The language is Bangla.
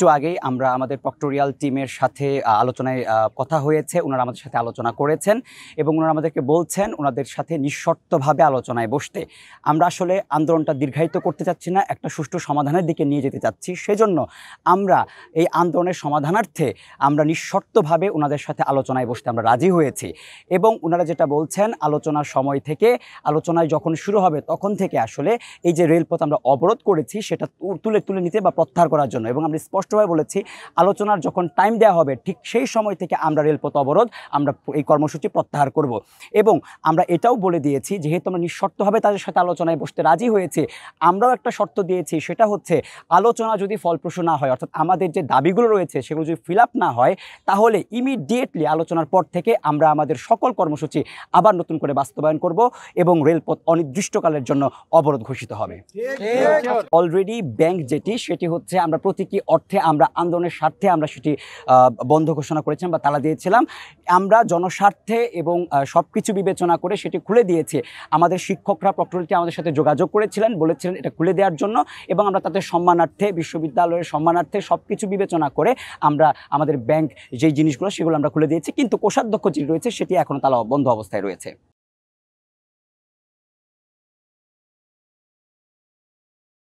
একটু আগেই আমরা আমাদের প্রক্টোরিয়াল টিমের সাথে আলোচনায় কথা হয়েছে, ওনারা আমাদের সাথে আলোচনা করেছেন এবং ওনারা আমাদেরকে বলছেন ওনাদের সাথে নিঃশর্তভাবে আলোচনায় বসতে। আমরা আসলে আন্দোলনটা দীর্ঘায়িত করতে চাচ্ছি না, একটা সুষ্ঠু সমাধানের দিকে নিয়ে যেতে চাচ্ছি। সেজন্য আমরা এই আন্দোলনের সমাধানার্থে আমরা নিঃশর্তভাবে ওনাদের সাথে আলোচনায় বসতে আমরা রাজি হয়েছি এবং ওনারা যেটা বলছেন আলোচনার সময় থেকে, আলোচনায় যখন শুরু হবে তখন থেকে আসলে এই যে রেলপথ আমরা অবরোধ করেছি সেটা তুলে নিতে বা প্রত্যাহার করার জন্য, এবং আমরা স্পষ্টভাবে বলেছি আলোচনার যখন টাইম দেওয়া হবে ঠিক সেই সময় থেকে আমরা রেলপথ অবরোধ আমরা এই কর্মসূচি প্রত্যাহার করব। এবং আমরা এটাও বলে দিয়েছি যেহেতু আমরা নিঃশর্তভাবে তাদের সাথে আলোচনায় বসতে রাজি হয়েছি, আমরাও একটা শর্ত দিয়েছি, সেটা হচ্ছে আলোচনা যদি ফলপ্রসূ না হয়, অর্থাৎ আমাদের যে দাবিগুলো রয়েছে সেগুলো যদি ফিল আপ না হয়, তাহলে ইমিডিয়েটলি আলোচনার পর থেকে আমরা আমাদের সকল কর্মসূচি আবার নতুন করে বাস্তবায়ন করব এবং রেলপথ অনির্দিষ্টকালের জন্য অবরোধ ঘোষিত হবে। অলরেডি ব্যাংক সেটি হচ্ছে আমরা প্রতীকী অর্থে আমরা আন্দোলনের স্বার্থে আমরা সেটি বন্ধ ঘোষণা করেছিলাম বা তালা দিয়েছিলাম। আমরা জনস্বার্থে এবং সব কিছু বিবেচনা করে সেটি খুলে দিয়েছি। আমাদের শিক্ষকরা প্রক্টোরিয়ালটি আমাদের সাথে যোগাযোগ করেছিলেন, বলেছিলেন এটা খুলে দেওয়ার জন্য, এবং আমরা তাদের সম্মানার্থে, বিশ্ববিদ্যালয়ের সম্মানার্থে সব কিছু বিবেচনা করে আমরা আমাদের ব্যাংক যেই জিনিসগুলো সেগুলো আমরা খুলে দিয়েছি, কিন্তু কোষাধ্যক্ষ যেটি রয়েছে সেটি এখনও তালা বন্ধ অবস্থায় রয়েছে।